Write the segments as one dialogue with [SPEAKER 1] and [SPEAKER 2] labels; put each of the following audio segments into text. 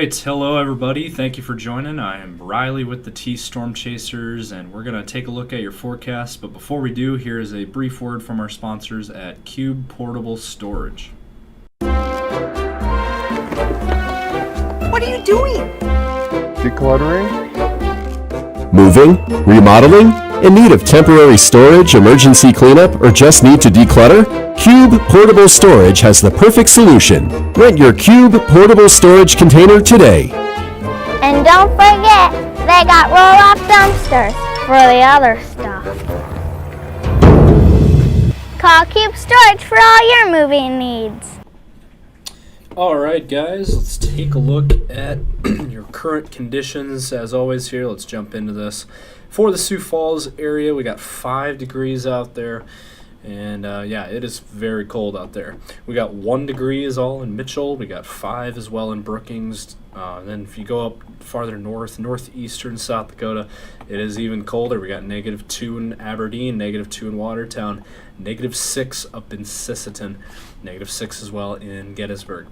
[SPEAKER 1] right, hello everybody. Thank you for joining. I am Riley with the T Storm Chasers, and we're going to take a look at your forecast. But before we do, here is a brief word from our sponsors at Cube Portable Storage.
[SPEAKER 2] What are you doing?
[SPEAKER 3] Decluttering?
[SPEAKER 4] Moving? Remodeling? In need of temporary storage, emergency cleanup, or just need to declutter? Cube Portable Storage has the perfect solution. Rent your Cube Portable Storage container today.
[SPEAKER 5] And don't forget, they got roll-off dumpsters for the other stuff. Call Cube Storage for all your moving needs.
[SPEAKER 1] All right, guys, let's take a look at your current conditions. As always here, let's jump into this. For the Sioux Falls area, we got 5 degrees out there. And yeah, it is very cold out there. We got 1 degree is all in Mitchell. We got 5 as well in Brookings. Then if you go up farther north, northeastern South Dakota, it is even colder. We got -2 in Aberdeen, -2 in Watertown, -6 up in Sisseton, -6 as well in Gettysburg.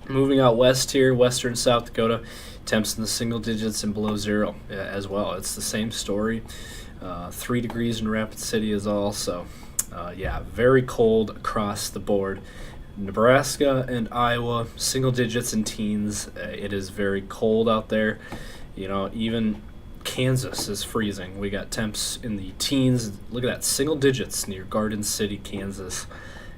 [SPEAKER 1] Moving out west here, western South Dakota, temps in the single digits and below zero as well. It's the same story. 3 degrees in Rapid City is all. So yeah, very cold across the board. Nebraska and Iowa, single digits and teens. It is very cold out there. You know, even Kansas is freezing. We got temps in the teens. Look at that, single digits near Garden City, Kansas.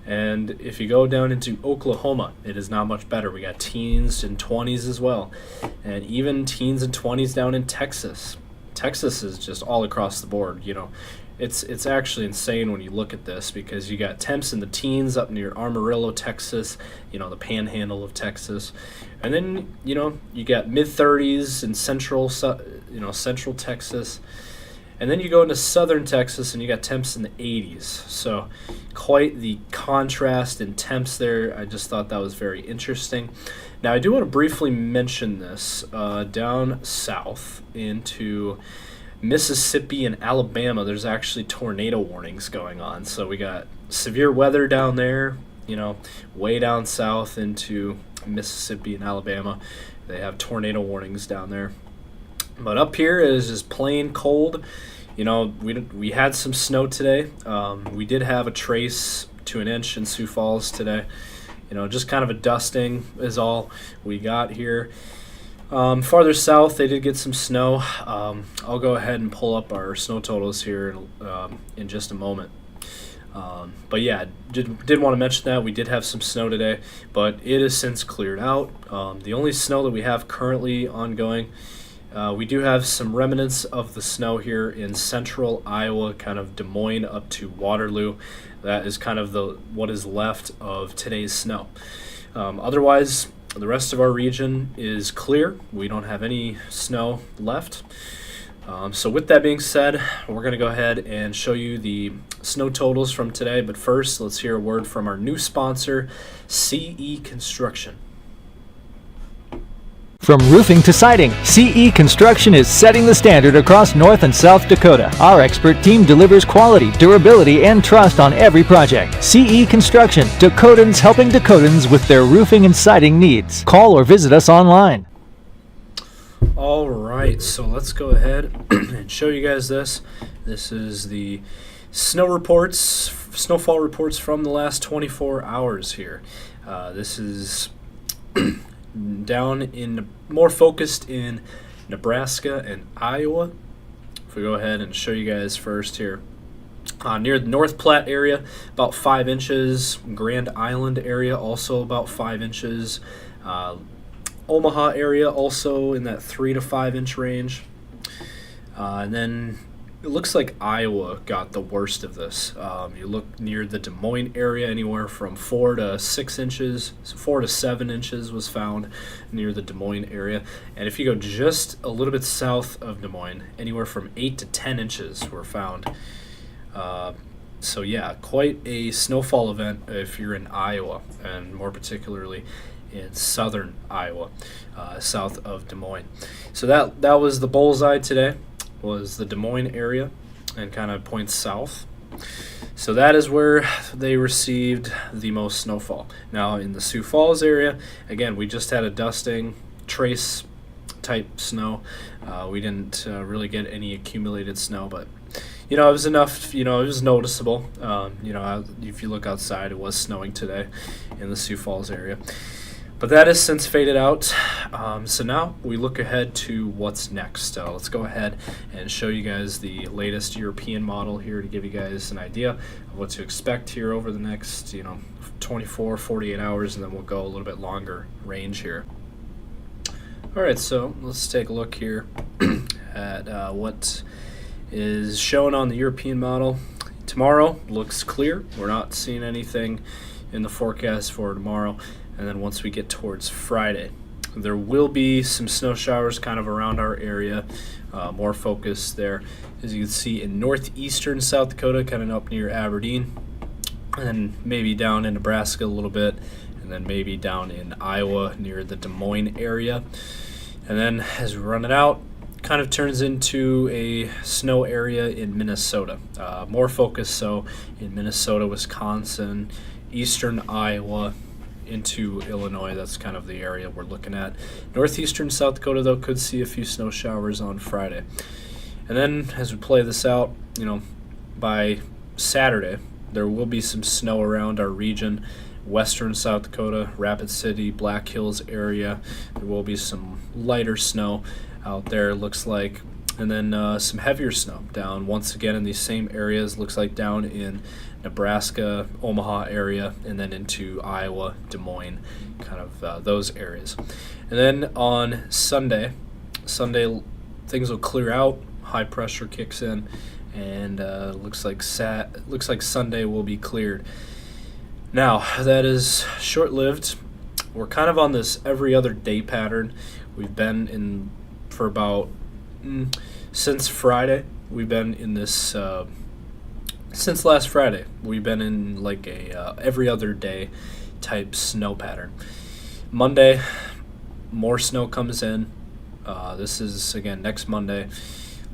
[SPEAKER 1] And if you go down into Oklahoma, it is not much better. We got teens and 20s as well. And even teens and 20s down in Texas. Texas is just all across the board, you know. It's actually insane when you look at this, because you got temps in the teens up near Amarillo, Texas, you know, the panhandle of Texas. And then, you know, you got mid-30s in central Texas. And then you go into southern Texas and you got temps in the 80s. So quite the contrast in temps there. I just thought that was very interesting. Now I do want to briefly mention this. Down south into Mississippi and Alabama, there's actually tornado warnings going on. So we got severe weather down there, you know, way down south into Mississippi and Alabama. They have tornado warnings down there. But up here it is just plain cold. You know, we had some snow today. We did have a trace to an inch in Sioux Falls today. You know, just kind of a dusting is all we got here. Farther south, they did get some snow. I'll go ahead and pull up our snow totals here in just a moment. But yeah, did want to mention that we did have some snow today, but it has since cleared out. The only snow that we have currently ongoing, we do have some remnants of the snow here in central Iowa, kind of Des Moines up to Waterloo. That is kind of what is left of today's snow. Otherwise, the rest of our region is clear. We don't have any snow left. So with that being said, we're going to go ahead and show you the snow totals from today. But first, let's hear a word from our new sponsor, CE Construction.
[SPEAKER 6] From roofing to siding, CE Construction is setting the standard across North and South Dakota. Our expert team delivers quality, durability, and trust on every project. CE Construction, Dakotans helping Dakotans with their roofing and siding needs. Call or visit us online.
[SPEAKER 1] All right, so let's go ahead and show you guys this. This is the snowfall reports from the last 24 hours here. This is down in, more focused in Nebraska and Iowa. If we go ahead and show you guys first here. Near the North Platte area, about 5 inches. Grand Island area, also about 5 inches. Omaha area, also in that 3 to 5 inch range. And then it looks like Iowa got the worst of this. You look near the Des Moines area, anywhere from 4 to 6 inches. 4 to 7 inches was found near the Des Moines area. And if you go just a little bit south of Des Moines, anywhere from 8 to 10 inches were found. So yeah, quite a snowfall event if you're in Iowa, and more particularly in southern Iowa, south of Des Moines. So that was the bullseye today, was the Des Moines area, and kind of points south. So that is where they received the most snowfall. Now in the Sioux Falls area, again, we just had a dusting. trace type snow. We didn't really get any accumulated snow, but it was enough. It was noticeable. If you look outside, it was snowing today in the Sioux Falls area. But that has since faded out. So now we look ahead to what's next. Let's go ahead and show you guys the latest European model here to give you guys an idea of what to expect here over the next 24, 48 hours, and then we'll go a little bit longer range here. Alright, so let's take a look here at what is shown on the European model. Tomorrow looks clear. We're not seeing anything in the forecast for tomorrow. And then once we get towards Friday, there will be some snow showers kind of around our area, more focused there, as you can see in northeastern South Dakota, kind of up near Aberdeen, and then maybe down in Nebraska a little bit, and then maybe down in Iowa near the Des Moines area. And then as we run it out, kind of turns into a snow area in Minnesota, more focused so in Minnesota, Wisconsin, eastern Iowa, into Illinois. That's kind of the area we're looking at. Northeastern South Dakota, though, could see a few snow showers on Friday. And then as we play this out, by Saturday, there will be some snow around our region. Western South Dakota, Rapid City, Black Hills area. There will be some lighter snow out there, it looks like. And then some heavier snow down once again in these same areas. Looks like down in Nebraska, Omaha area, and then into Iowa, Des Moines, kind of those areas. And then on Sunday things will clear out. High pressure kicks in, and looks like Sunday will be cleared. Now that is short-lived. We're kind of on this every other day pattern. We've been in for about since Friday. We've been in this since last Friday. We've been in like a every other day type snow pattern. Monday, more snow comes in. This is again next Monday.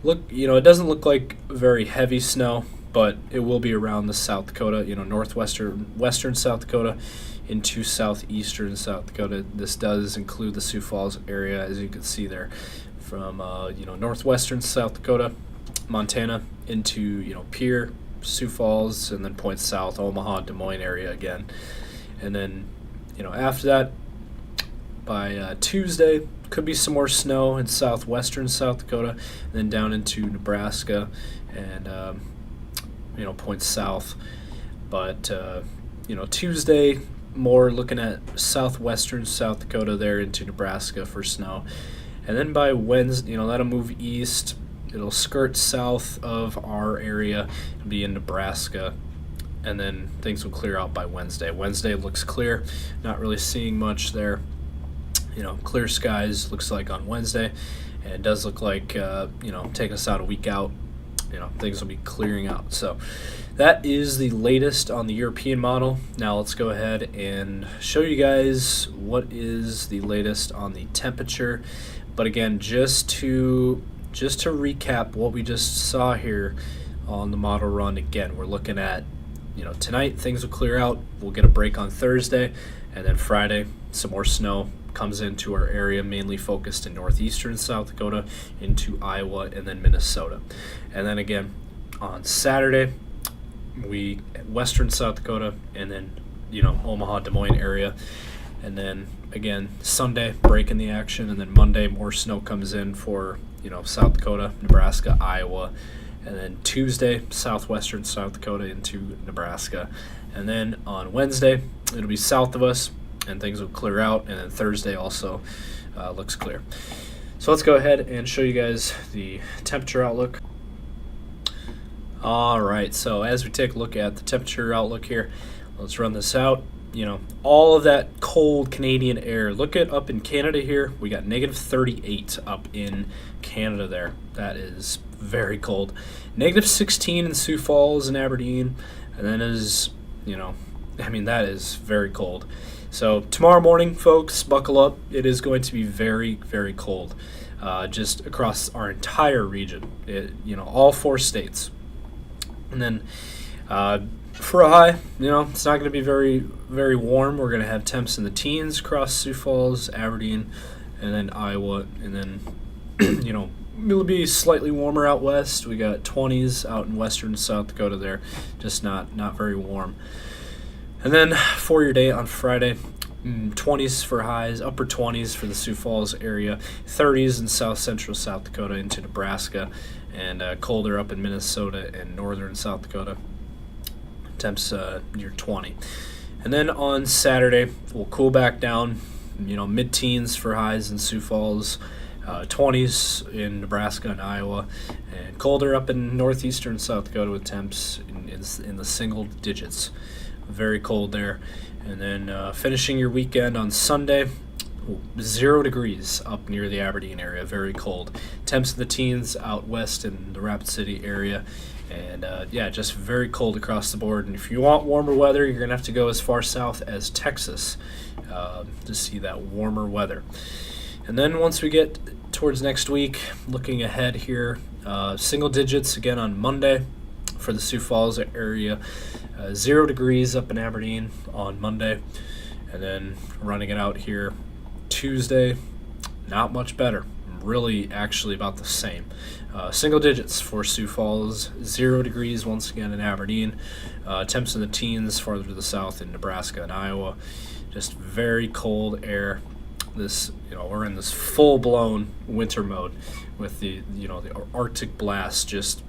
[SPEAKER 1] Look, it doesn't look like very heavy snow, but it will be around the South Dakota, western South Dakota into southeastern South Dakota. This does include the Sioux Falls area, as you can see there, from northwestern South Dakota, Montana into Pierre, Sioux Falls, and then points south, Omaha, Des Moines area again. And then after that, by Tuesday, could be some more snow in southwestern South Dakota, and then down into Nebraska and points south. But Tuesday, more looking at southwestern South Dakota there into Nebraska for snow. And then by Wednesday, that'll move east. It'll skirt south of our area and be in Nebraska. And then things will clear out by Wednesday. Wednesday looks clear. Not really seeing much there. Clear skies looks like on Wednesday. And it does look like, take us out a week out. Things will be clearing out. So that is the latest on the European model. Now let's go ahead and show you guys what is the latest on the temperature. But again, just to recap what we just saw here on the model run, again, we're looking at, tonight things will clear out. We'll get a break on Thursday, and then Friday, some more snow comes into our area, mainly focused in northeastern South Dakota, into Iowa, and then Minnesota. And then again, on Saturday, western South Dakota, and then, Omaha, Des Moines area. And then again, Sunday, break in the action, and then Monday, more snow comes in for, South Dakota, Nebraska, Iowa. And then Tuesday, southwestern South Dakota into Nebraska. And then on Wednesday, it'll be south of us, and things will clear out. And then Thursday also looks clear. So let's go ahead and show you guys the temperature outlook. All right, so as we take a look at the temperature outlook here, let's run this out. All of that cold Canadian air. Look at up in Canada here. We got negative 38 up in Canada there. That is very cold. Negative 16 in Sioux Falls and Aberdeen. And then that is very cold. So tomorrow morning, folks, buckle up. It is going to be very, very cold, just across our entire region. All 4 states. And then for a high, it's not going to be very, very warm. We're going to have temps in the teens across Sioux Falls, Aberdeen, and then Iowa, and then it'll be slightly warmer out west. We got 20s out in western South Dakota there, just not very warm. And then for your day on Friday, 20s for highs, upper 20s for the Sioux Falls area, 30s in south central South Dakota into Nebraska, and colder up in Minnesota and northern South Dakota. Temps near 20. And then on Saturday, we'll cool back down, mid-teens for highs in Sioux Falls, 20s in Nebraska and Iowa, and colder up in northeastern South Dakota with temps in the single digits. Very cold there. And then finishing your weekend on Sunday, 0 degrees up near the Aberdeen area, very cold. Temps in the teens out west in the Rapid City area. And just very cold across the board. And if you want warmer weather, you're going to have to go as far south as Texas to see that warmer weather. And then once we get towards next week, looking ahead here, single digits again on Monday for the Sioux Falls area. 0 degrees up in Aberdeen on Monday. And then running it out here Tuesday, not much better. Really actually about the same. Single digits for Sioux Falls, 0 degrees once again in Aberdeen. Temps in the teens farther to the south in Nebraska and Iowa. Just very cold air. We're in this full-blown winter mode with the Arctic blast just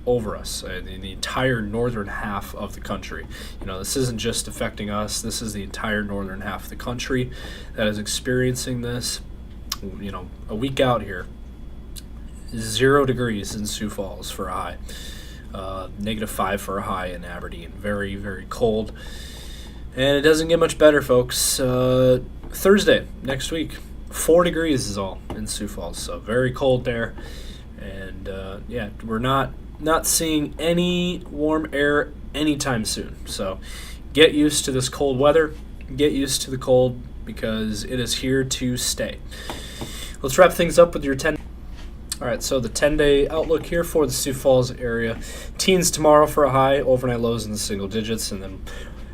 [SPEAKER 1] over us in the entire northern half of the country. This isn't just affecting us. This is the entire northern half of the country that is experiencing this. A week out here, 0 degrees in Sioux Falls for a high, -5 for a high in Aberdeen. Very, very cold. And it doesn't get much better, folks. Thursday, next week, 4 degrees is all in Sioux Falls, so very cold there. And we're not seeing any warm air anytime soon. So get used to this cold weather. Get used to the cold because it is here to stay. Let's wrap things up with your 10. All right, so the 10-day outlook here for the Sioux Falls area. Teens tomorrow for a high, overnight lows in the single digits, and then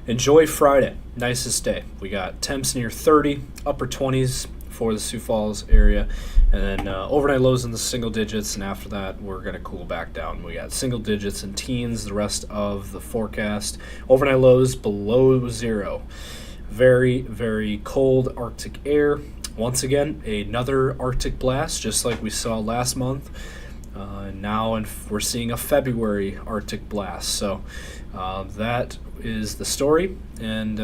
[SPEAKER 1] enjoy Friday, nicest day. We got temps near 30, upper 20s for the Sioux Falls area, and then overnight lows in the single digits, and after that we're going to cool back down. We got single digits and teens the rest of the forecast. Overnight lows below 0. Very, very cold Arctic air. Once again, another Arctic blast, just like we saw last month. Now we're seeing a February Arctic blast. So that is the story, and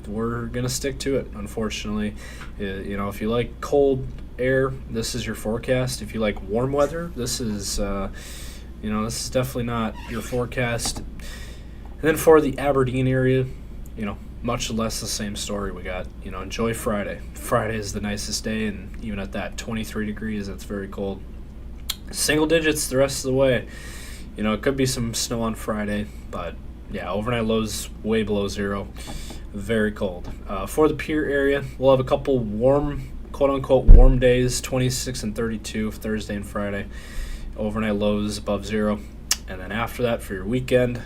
[SPEAKER 1] we're going to stick to it, unfortunately. If you like cold air, this is your forecast. If you like warm weather, this is this is definitely not your forecast. And then for the Aberdeen area, much less the same story. We got, enjoy Friday. Friday is the nicest day, and even at that, 23 degrees, that's very cold. Single digits the rest of the way. It could be some snow on Friday, but yeah, overnight lows way below 0. Very cold. For the Pierre area, we'll have a couple warm, quote-unquote warm days, 26 and 32 Thursday and Friday. Overnight lows above 0. And then after that, for your weekend,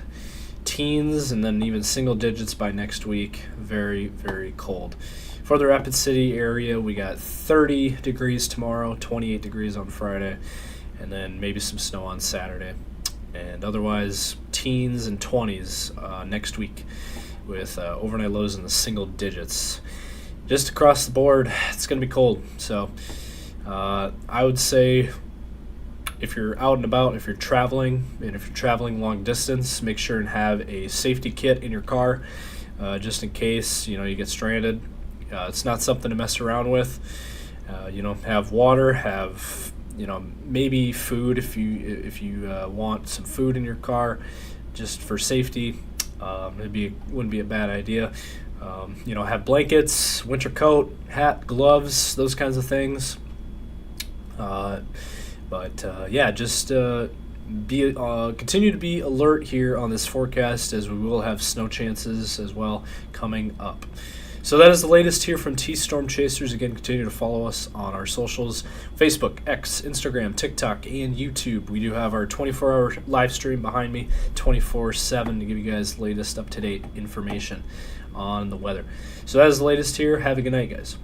[SPEAKER 1] teens and then even single digits by next week. Very, very cold. For the Rapid City area, we got 30 degrees tomorrow, 28 degrees on Friday, and then maybe some snow on Saturday. And otherwise, teens and 20s next week with overnight lows in the single digits. Just across the board, it's going to be cold. So I would say if you're out and about, if you're traveling, and if you're traveling long distance, make sure and have a safety kit in your car just in case you get stranded. It's not something to mess around with. Have water, have maybe food if you want some food in your car, just for safety. Wouldn't be a bad idea. Have blankets, winter coat, hat, gloves, those kinds of things. Just continue to be alert here on this forecast, as we will have snow chances as well coming up. So that is the latest here from T-Storm Chasers. Again, continue to follow us on our socials, Facebook, X, Instagram, TikTok, and YouTube. We do have our 24-hour live stream behind me, 24/7, to give you guys latest up-to-date information on the weather. So that is the latest here. Have a good night, guys.